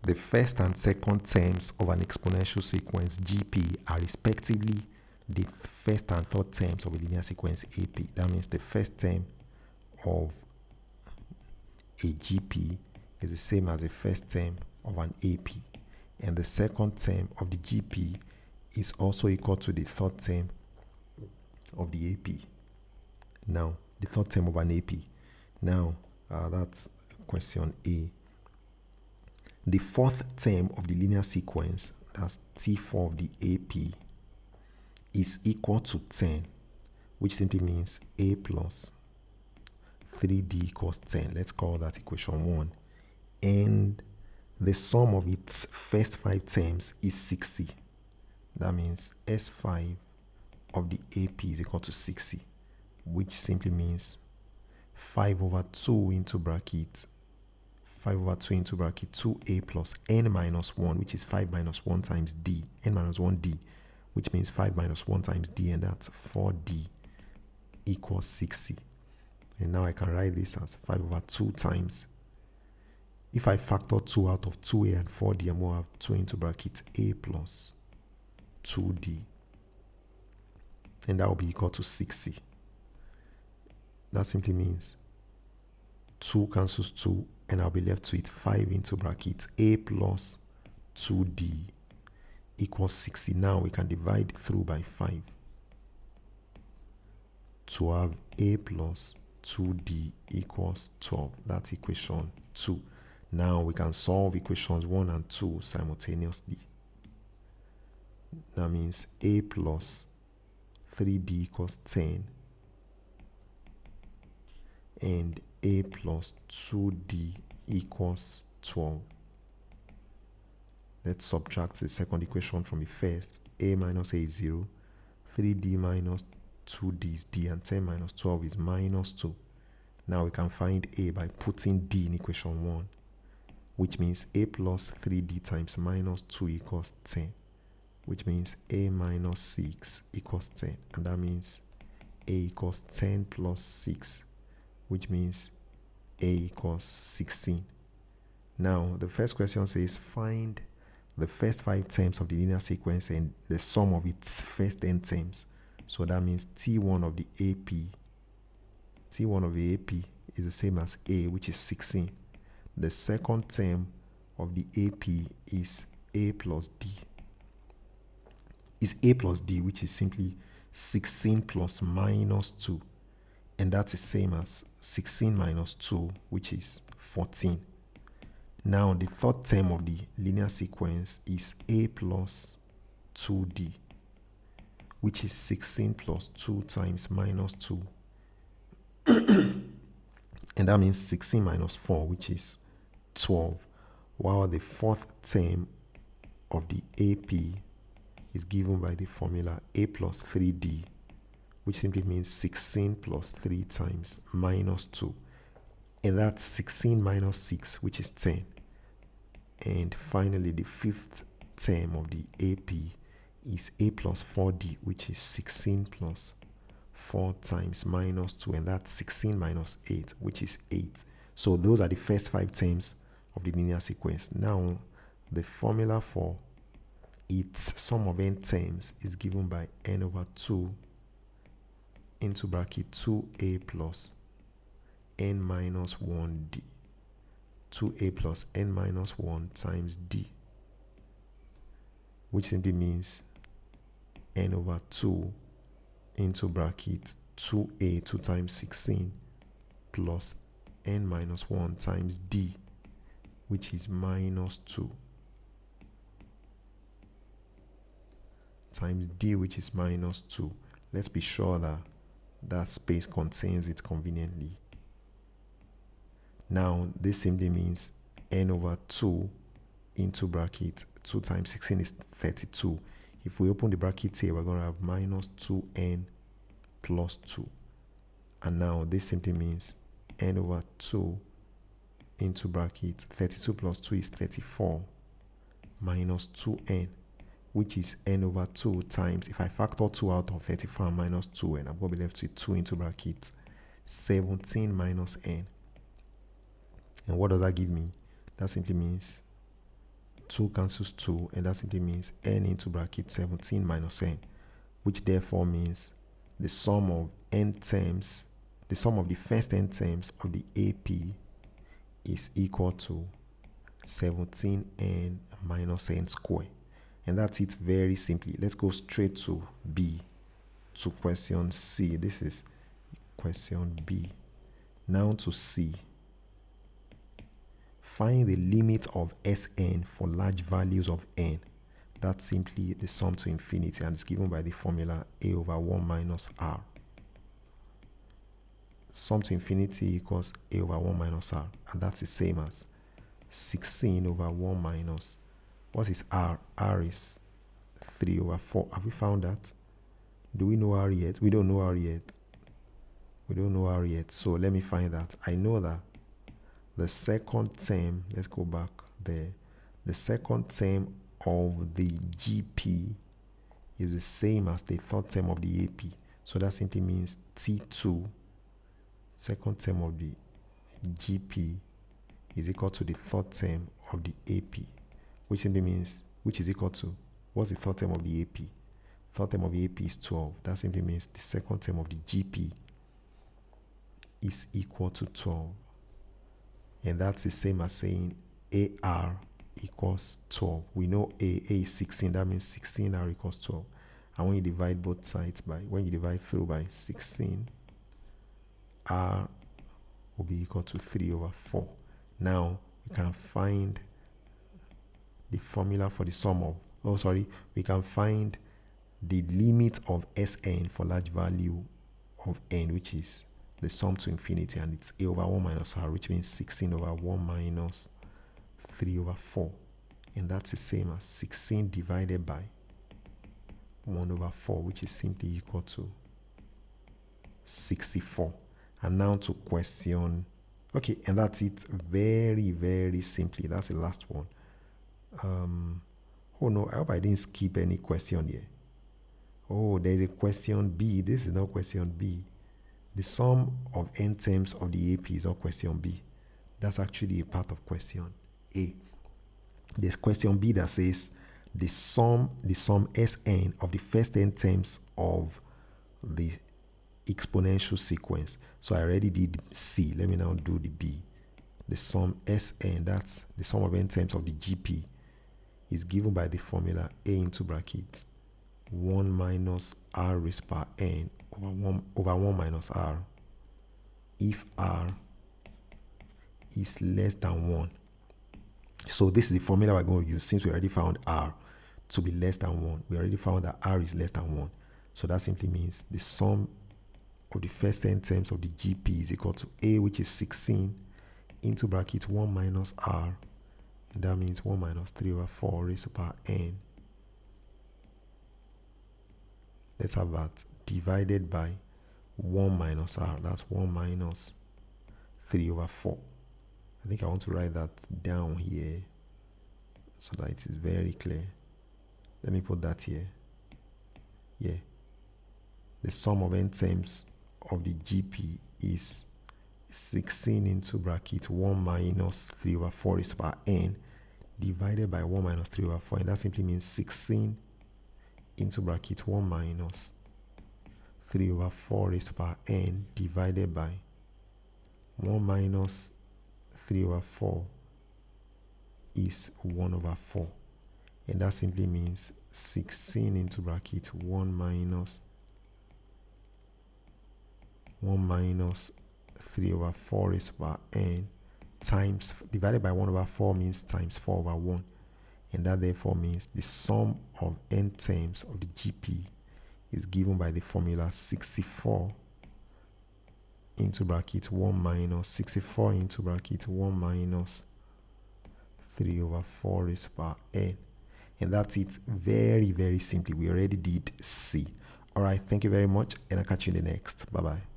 The first and second terms of an exponential sequence GP are respectively the first and third terms of a linear sequence AP. That means the first term of a GP is the same as the first term of an AP, and the second term of the GP is also equal to the third term of the AP. Now, the third term of an AP. Now, that's question A. The fourth term of the linear sequence, that's T4 of the AP, is equal to 10, which simply means A plus 3D equals 10. Let's call that equation 1. And the sum of its first 5 terms is 60. That means S5 of the AP is equal to 60, which simply means 5 over 2 into bracket 2a plus n minus 1, which is 5 minus 1 times d, n minus 1d, which means 5 minus 1 times d, and that's 4d equals 60. And now I can write this as 5 over 2 times, if I factor 2 out of 2a and 4d, I'm going to have 2 into bracket a plus 2d, and that will be equal to 60. That simply means 2 cancels 2, and I'll be left with 5 into bracket a plus 2d equals 60. Now we can divide through by 5 to have a plus 2d equals 12. That's equation 2. Now we can solve equations 1 and 2 simultaneously. That means a plus 3d equals 10 and a plus 2d equals 12. Let's subtract the second equation from the first. A minus a is 0, 3d minus 2d is d, and 10 minus 12 is minus 2. Now we can find a by putting d in equation 1, which means a plus 3d times minus 2 equals 10, which means a minus 6 equals 10, and that means a equals 10 plus 6, which means a equals 16. Now, the first question says find the first 5 terms of the linear sequence and the sum of its first n terms. So that means T1 of the AP is the same as A, which is 16. The second term of the AP is A plus D, which is simply 16 plus minus 2. And that's the same as 16 minus 2, which is 14. Now, the third term of the linear sequence is A plus 2D, which is 16 plus 2 times minus 2. And that means 16 minus 4, which is 12. While the fourth term of the AP is given by the formula A plus 3D, which simply means 16 plus 3 times minus 2. And that's 16 minus 6, which is 10. And finally, the fifth term of the AP is A plus 4D, which is 16 plus 4 times minus 2. And that's 16 minus 8, which is 8. So those are the first 5 terms of the linear sequence. Now, the formula for its sum of n terms is given by n over 2 into bracket 2a plus n minus 1d. 2a plus n minus 1 times d, which simply means n over 2 into bracket 2a, 2 times 16, plus n minus 1 times d, which is minus 2, times d, which is minus 2. Let's be sure that that space contains it conveniently. Now, this simply means n over 2 into bracket 2 times 16 is 32. If we open the bracket here, we're going to have minus 2n plus 2. And now this simply means n over 2 into bracket 32 plus 2 is 34 minus 2n, which is n over 2 times, if I factor 2 out of 34 minus 2n, I'm going to be left with 2 into bracket 17 minus n. And what does that give me? That simply means 2 cancels 2, and that simply means n into bracket 17 minus n, which therefore means the sum of n terms, the sum of the first n terms of the AP is equal to 17n minus n squared. And that's it, very simply. Let's go straight to B, to question C. This is question B. Now to C. Find the limit of Sn for large values of n. That's simply the sum to infinity, and it's given by the formula a over 1 minus r. Sum to infinity equals a over 1 minus r, and that's the same as 16 over 1 minus, what is r? R is 3 over 4. Have we found that? Do we know r yet? We don't know r yet. We don't know r yet. So let me find that. I know that the second term, let's go back there. The second term of the GP is the same as the third term of the AP. So that simply means T2, second term of the GP, is equal to the third term of the AP, which simply means, which is equal to, what's the third term of the AP? Third term of the AP is 12. That simply means the second term of the GP is equal to 12. And that's the same as saying AR equals 12. We know A is 16. That means 16R equals 12. And when you divide both sides by, when you divide through by 16, R will be equal to 3 over 4. Now, we can find the formula for the sum of, we can find the limit of Sn for large value of n, which is the sum to infinity, and it's a over 1 minus r, which means 16 over 1 minus 3 over 4. And that's the same as 16 divided by 1 over 4, which is simply equal to 64. And now to question, okay, and that's it, very, very simply. That's the last one. Oh no, I hope I didn't skip any question here. Oh, there's a question B. This is not question B. The sum of n terms of the AP is not question B. That's actually a part of question A. There's question B that says the sum Sn of the first n terms of the exponential sequence. So I already did C. Let me now do the B. The sum Sn, that's the sum of n terms of the GP, is given by the formula a into brackets 1 minus r raised power n over 1 minus r if r is less than 1. So this is the formula we're going to use since we already found r to be less than 1. We already found that r is less than 1. So that simply means the sum of the first n terms of the GP is equal to a, which is 16, into bracket 1 minus r. And that means 1 minus 3 over 4 raised to power n. Let's have that divided by 1 minus r. That's 1 minus 3 over 4. I think I want to write that down here so that it is very clear. Let me put that here. Yeah. The sum of n terms of the GP is 16 into bracket 1 minus 3 over 4 is power n divided by 1 minus 3 over 4. And that simply means 16 into bracket 1 minus 3 over 4 raised to power n divided by 1 minus 3 over 4 is 1 over 4. And that simply means 16 into bracket 1 minus 3 over 4 raised to power n times, divided by 1 over 4 means times 4 over 1. And that therefore means the sum of n terms of the GP is given by the formula 64 into bracket 1 minus 64 into bracket 1 minus 3 over 4 raised to power n. And that's it, very, very simply. We already did C. All right, thank you very much, and I'll catch you in the next. Bye-bye.